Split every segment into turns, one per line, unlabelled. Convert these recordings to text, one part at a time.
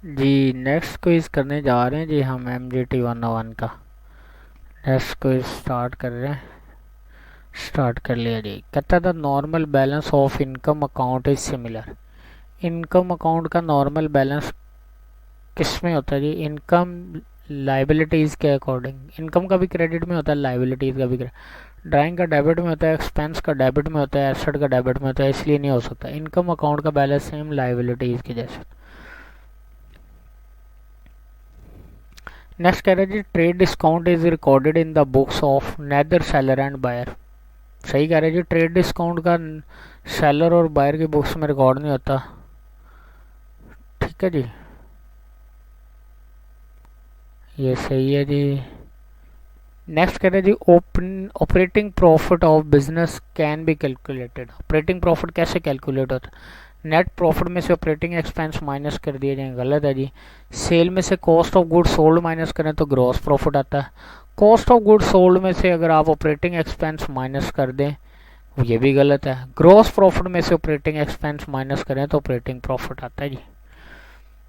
जी next quiz करने जा रहे हैं जी हम MGT 101 का। नेक्स्ट क्विज स्टार्ट कर रहे हैं। स्टार्ट कर लिया जी। कहता था normal balance of income account is similar. Income account का नॉर्मल बैलेंस किस में होता है जी? इनकम लाइबिलिटीज़ के अकॉर्डिंग। इनकम का भी क्रेडिट में होता है, लाइबिलिटीज़ का भी क्रेडिट। ड्राइंग का डेबिट में होता है, एक्सपेंस का डेबिट में होता है, एसेट का डेबिट में होता है, इसलिए नहीं हो सकता। इनकम अकाउंट का बैलेंस सेम लाइबिलिटीज़ के जैसे। नेक्स्ट कह रहे हैं जी trade discount is recorded in the books of neither seller and buyer. सही कह रहे हैं जी, ट्रेड डिस्काउंट का सेलर और बायर की बुक्स में रिकॉर्ड नहीं होता। ठीक है जी, ये सही है जी। नेक्स्ट कह रहे हैं जी operating profit of business can be calculated. Operating profit कैसे कैलकुलेट होता है? नेट प्रॉफिट में से ऑपरेटिंग एक्सपेंस माइनस कर दिए जाए। गलत है जी। सेल में से cost of good sold minus करें तो ग्रॉस प्रॉफिट आता है। कॉस्ट ऑफ गुड सोल्ड में से अगर आप ऑपरेटिंग एक्सपेंस माइनस कर दें, ये भी गलत है। ग्रॉस प्रॉफिट में से ऑपरेटिंग एक्सपेंस माइनस करें तो ऑपरेटिंग प्रॉफिट आता है जी।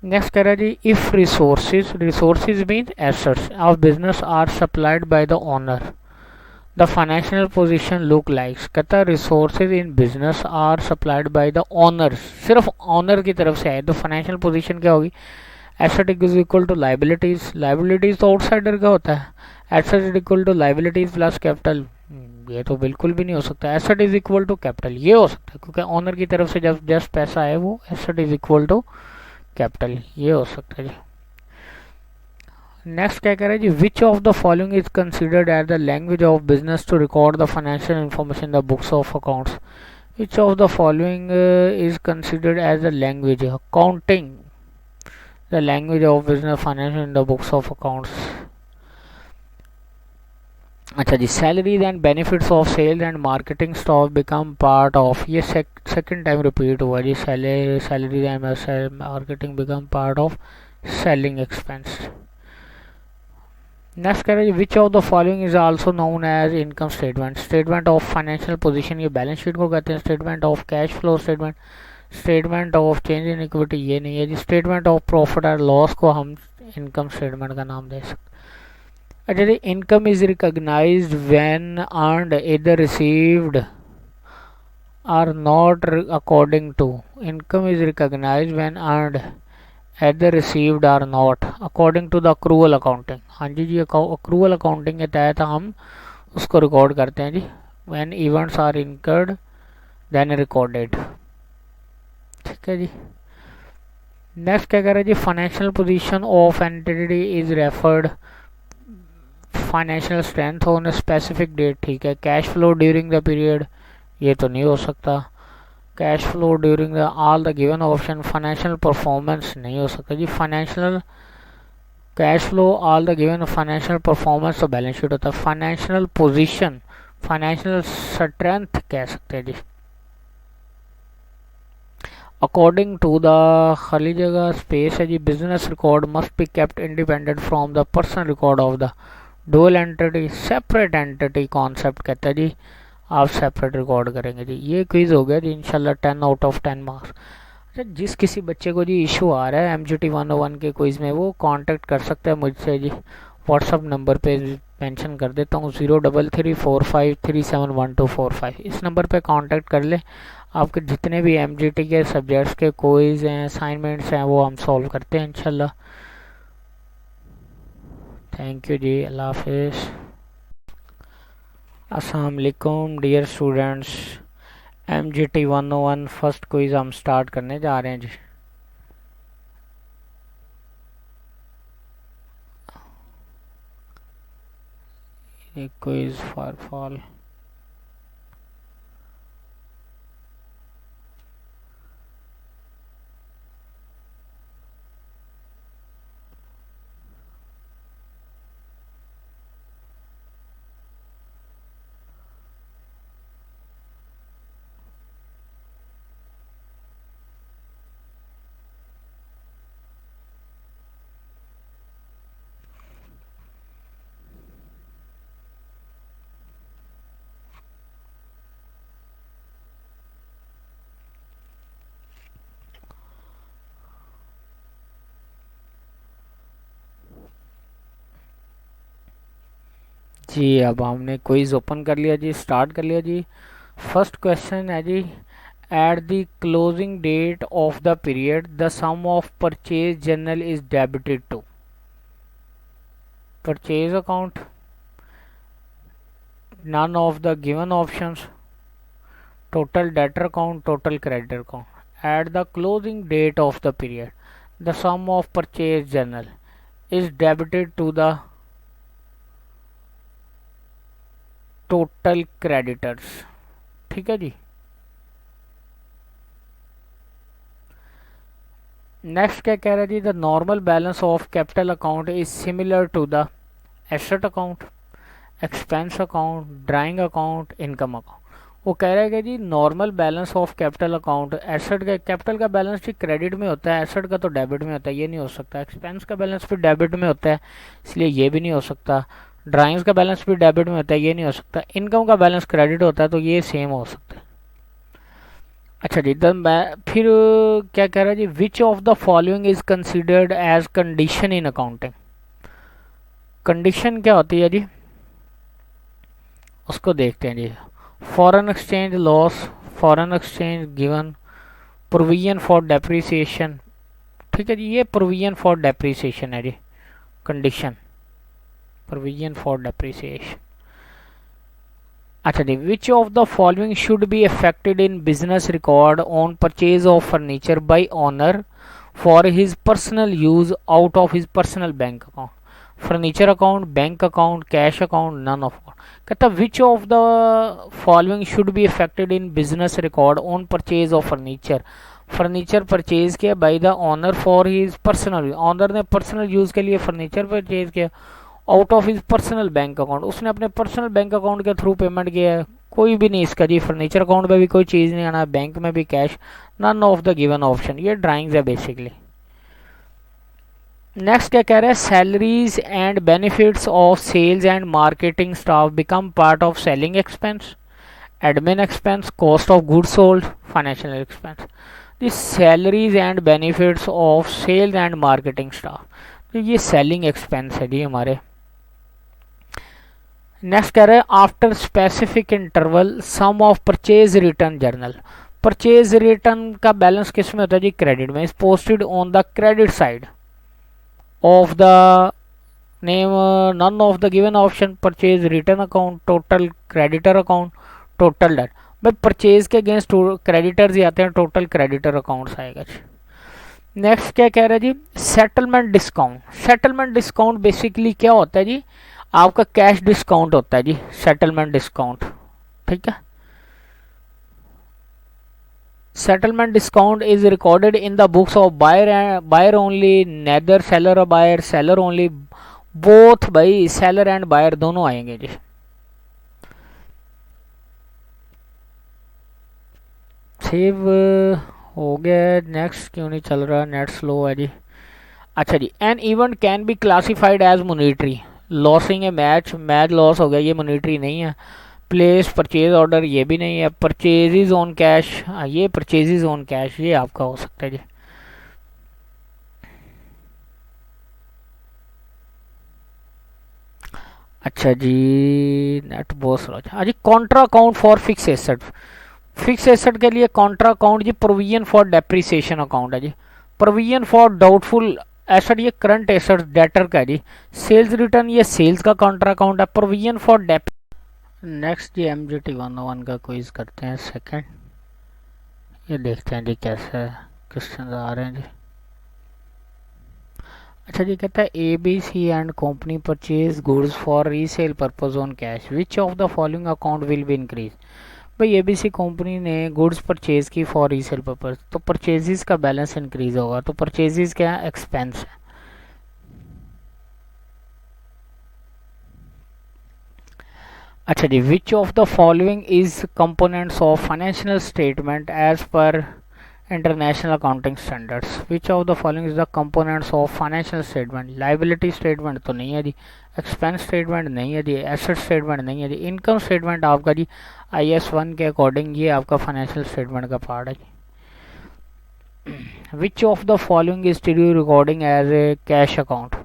नेक्स्ट कह रहा है जी if resources, resources mean assets of business are supplied by the owner, the financial position look likes. कहता है resources in business are supplied by the owner, सिर्फ ओनर की तरफ से आए तो फाइनेंशियल पोजीशन क्या होगी? Asset is equal to liabilities. Liabilities तो आउटसाइडर का होता है। Asset is equal to liabilities plus capital, ये तो बिल्कुल भी नहीं हो सकता। Asset is equal to capital ये हो सकता है, क्योंकि ओनर की तरफ से जब जस्ट पैसा आए वो asset is equal to capital, ये हो सकता है जी। नेक्स्ट क्या कह रहा है जी which of the following is considered as the language of business to record the financial information in the books of accounts. Which of the following is considered as the language accounting, the language of business financial in the books of accounts. अच्छा जी, salaries and benefits of sales and marketing stock become part of, ये second time repeat हुआ जी। Salaries and marketing become part of selling expense. Next कह रहे हैं which of the following is also known as income statement. Statement of financial position ये balance sheet को कहते हैं। Statement of cash flow statement, statement of change in equity ये नहीं है जी। स्टेटमेंट ऑफ प्रॉफिट और लॉस को हम इनकम स्टेटमेंट का नाम दे सकते। अच्छा जी, income is recognized when earned either received or not according to. Income is recognized when earned either received or not according to the accrual accounting। हाँ जी, accrual accounting के तहत हम उसको रिकॉर्ड करते हैं जी। when events are incurred then recorded। ठीक है जी। Next क्या कह रहा है जी financial position of entity is referred financial strength on specific date. ठीक है। Cash flow during the period ये तो नहीं हो सकता। Cash flow during the all the given option, financial performance नहीं हो सकता जी। Financial cash flow all the given financial performance तो बैलेंस शीट होता है। फाइनेंशियल पोजीशन, फाइनेंशियल स्ट्रेंथ कह सकते हैं जी। अकॉर्डिंग टू द खाली जगह स्पेस है जी business record must be kept independent from the personal record of the dual entity. Separate entity concept कहता है जी, आप सेपरेट रिकॉर्ड करेंगे जी। ये क्विज हो गया जी इंशाल्लाह 10 आउट ऑफ 10 मार्क्स। अच्छा, जिस किसी बच्चे को जी इशू आ रहा है MGT 101 के क्विज में वो कांटेक्ट कर सकता है मुझसे जी। व्हाट्सअप नंबर पे मेंशन कर देता हूँ 033453711245। इस नंबर पे कांटेक्ट कर ले। आपके जितने भी MGT के सब्जेक्ट्स के क्विज हैं, असाइनमेंट्स हैं, वो हम सॉल्व करते हैं इंशाल्लाह। थैंक यू जी, अल्लाह हाफिज़। अस्सलाम वालेकुम dear students. MGT 101 first quiz हम स्टार्ट करने जा रहे हैं जी। एक क्विज फॉर फॉल। जी अब हमने क्विज ओपन कर लिया जी, स्टार्ट कर लिया जी। फर्स्ट क्वेश्चन है जी, at the closing date of the period the sum of purchase journal is debited to purchase account, none of the given options, total debtor account, total creditor account. At the closing date of the period, the sum of purchase journal is debited to the total creditors. ठीक है जी। Next क्या कह रहा है जी, the normal balance of capital account is similar to the asset account, expense account, drawing account, income account. वो कह रहा है कि जी normal balance of capital account, asset का कैपिटल का बैलेंस जी क्रेडिट में होता है, एसेट का तो डेबिट में होता है, ये नहीं हो सकता। एक्सपेंस का बैलेंस भी डेबिट में होता है, इसलिए ये भी नहीं हो सकता। ड्राइंग्स का बैलेंस भी डेबिट में होता है, ये नहीं हो सकता। इनकम का बैलेंस क्रेडिट होता है, तो ये सेम हो सकता है। अच्छा जी, फिर क्या कह रहा है जी, which of the following is considered as condition in accounting. Condition क्या होती है जी, उसको देखते हैं जी। Foreign exchange loss, foreign exchange given, provision for depreciation. ठीक है जी, ये प्रोविजन फॉर डेप्रिसिएशन है जी कंडीशन, प्रोविजन फॉर डेप्रिसिएशन। अच्छा जी, which of the following should be affected in business record on purchase of furniture by owner for his personal use out of his personal bank account. Furniture account, bank account, cash account, none of. कहता which of the following should be affected in business record on purchase of furniture. Furniture purchase किया by the owner for his personal, owner ने personal use के लिए furniture purchase किया out of his personal bank account, उसने अपने personal bank account के through payment किया है। कोई भी नहीं इसका जी, फर्नीचर अकाउंट में भी कोई चीज़ नहीं आना, बैंक में भी cash, none of the given option. ये ड्राइंग्स है बेसिकली। नेक्स्ट क्या कह रहा है, salaries and benefits of sales and marketing staff become part of selling expense, admin expense, cost of goods sold, financial expense. This salaries and benefits of sales and marketing staff, तो ये selling expense है जी हमारे। Next कह रहे हैं, after specific interval sum of purchase return journal. Purchase return का balance किस में होता है जी, क्रेडिट में। Is posted on the credit side of the name none of the given option, purchase return account, total creditor account, total debt। भाई purchase के against creditors ही आते हैं, टोटल क्रेडिटर अकाउंट्स आएगा जी। नेक्स्ट क्या कह रहा है जी, settlement discount. Settlement discount basically क्या होता है जी, आपका कैश डिस्काउंट होता है जी सेटलमेंट डिस्काउंट। ठीक है, settlement discount is recorded in the books of buyer only, neither seller or buyer, seller only, both। भाई seller and buyer दोनों आएंगे जी। सेव हो गया, नेक्स्ट क्यों नहीं चल रहा, नेट स्लो है जी। अच्छा जी, an event can be classified as monetary, losing a match, match loss हो गया, ये मोनिटरी नहीं है। प्लेस परचेज ऑर्डर, ये भी नहीं है। परचेजेज ऑन कैश, ये परचेजेज ऑन कैश ये आपका हो सकता है जी। अच्छा जी, नेट बहुत स्लो। हाँ जी, contra account for fix asset. Fix asset के लिए कॉन्ट्रा अकाउंट जी प्रोविजन फॉर डेप्रिसिएशन अकाउंट है जी। प्रोविजन फॉर डाउटफुल एसेट ये करंट एसेट डेटर का है जी। सेल्स रिटर्न ये सेल्स का कॉन्ट्रा अकाउंट है। Provision for dep. नेक्स्ट जी MGT 101 का क्विज करते हैं सेकंड, ये देखते हैं जी कैसे क्वेश्चन आ रहे हैं जी। अच्छा जी, कहता है ABC and company purchase goods for resale purpose on cash, which of the following account will be increase. भाई ABC कंपनी ने गुड्स परचेज की फॉर रीसेल पर्पज, तो परचेजेस का बैलेंस इंक्रीज होगा, तो परचेजेस क्या एक्सपेंस है। अच्छा जी, which of the following is components of financial statement as per international accounting standards. Which of the following is the components of financial statement. Liability statement तो नहीं है जी, एक्सपेंस स्टेटमेंट नहीं है जी, एसेट स्टेटमेंट नहीं है जी। इनकम स्टेटमेंट आपका जी IS 1 के according ये आपका फाइनेंशियल स्टेटमेंट का पार्ट है जी। Which of the following is to recording as a cash account.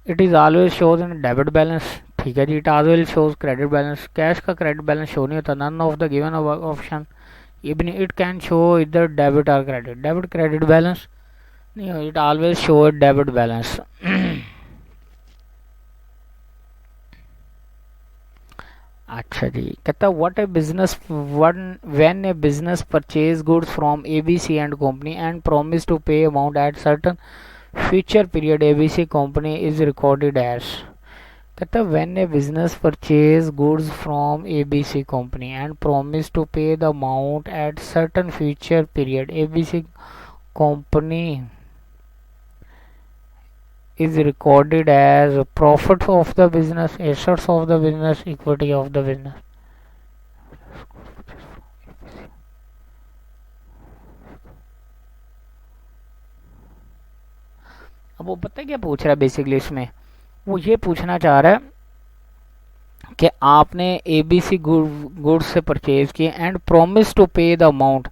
It is always shows in debit balance, ठीक है जी। इट आज will shows credit balance, cash का क्रेडिट बैलेंस शो नहीं होता, none of the given option, even it can show either debit और credit, debit credit balance नहीं, it always show debit balance. अच्छा जी, कहता what a business one when a business purchase goods from ABC and company and promise to pay amount at certain future period ABC company is recorded as, कहता when a business purchase goods from ABC company and promise to pay the amount at certain future period ABC company is recorded as profit of the business, assets of the business, equity of the business. अब वो पता है क्या पूछ रहा है basically इसमें, वो ये पूछना चाह रहा है कि आपने एबीसी गुड्स से परचेज किए and promise to pay the amount,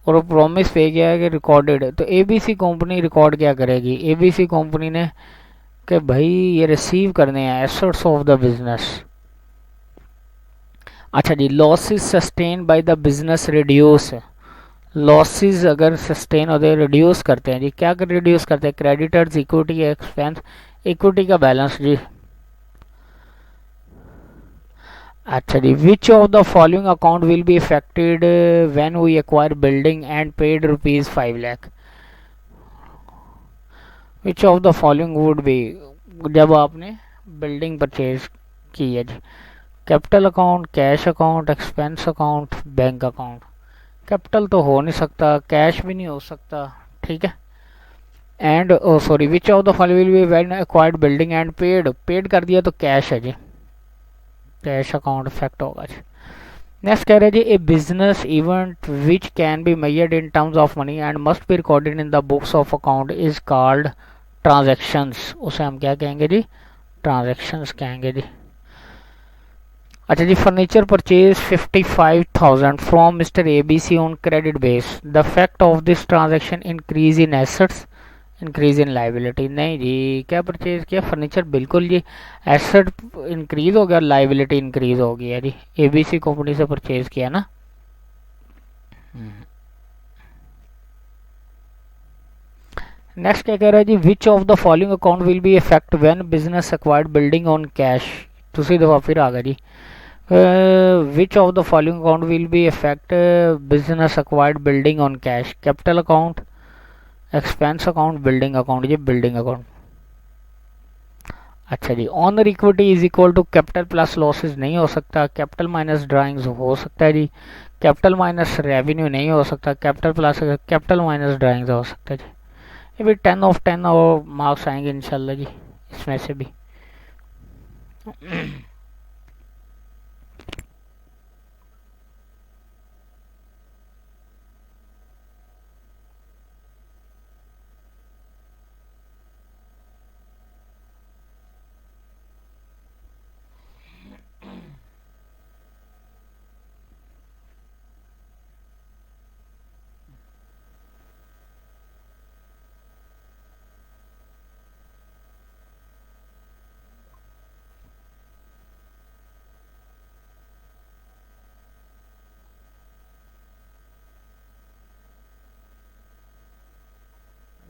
और प्रॉमिस पे किया है कि रिकॉर्डेड, तो एबीसी कंपनी रिकॉर्ड क्या करेगी, एबीसी कंपनी ने कि भाई ये रिसीव करने हैं एसेट्स ऑफ द बिजनेस। अच्छा जी, losses sustain by the business reduce, losses अगर सस्टेन होते हैं रिड्यूस करते हैं जी, क्या कर रिड्यूस करते हैं, क्रेडिटर्स, इक्विटी एक्सपेंस, इक्विटी का बैलेंस जी। अच्छा जी, which of the following account will be effected when we acquire building and paid ₹5 lakh, which of the following would be, जब आपने बिल्डिंग परचेज की है जी, capital account, cash account, expense account, bank account. Capital तो हो नहीं सकता, cash भी नहीं हो सकता, ठीक है। And sorry, which of the following will be when acquired building and paid, paid कर दिया तो कैश है जी, कैश अकाउंट इफेक्ट होगा जी। नेक्स्ट कह रहे हैं जी, a business event which can be measured in terms of money and must be recorded in the books of account is called transactions, उसे हम क्या कहेंगे जी, ट्रांजेक्शंस कहेंगे जी। अच्छा जी, furniture purchase 55,000 from mister ABC on credit base, the fact of this transaction increase in assets, increase in liability, नहीं जी, क्या परचेज किया, फर्नीचर, बिल्कुल जी, एसेट इंक्रीज हो गया, लाइबिलिटी इंक्रीज हो गई है जी, एबीसी कंपनी से परचेज किया ना। नेक्स्ट क्या कह रहा है जी, which of the following account will be effect when business acquired building on cash, दूसरी दफा फिर आ गया जी, which of the following account will be effect business acquired building on cash, capital account, expense account, building account, ये building account. अच्छा जी, owner equity is equal to capital plus losses, नहीं हो सकता, कैपिटल माइनस ड्राइंग्स हो सकता है जी, कैपिटल माइनस रेवेन्यू नहीं हो सकता, capital plus capital minus drawings हो सकता है जी। ये भी 10 of 10 और मार्क्स आएंगे इंशाल्लाह जी इसमें से भी।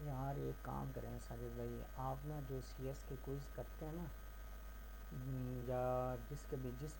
यार एक काम करें साजिद भाई, आप ना जो सीएस के क्विज करते हैं ना, या जिसके भी जिस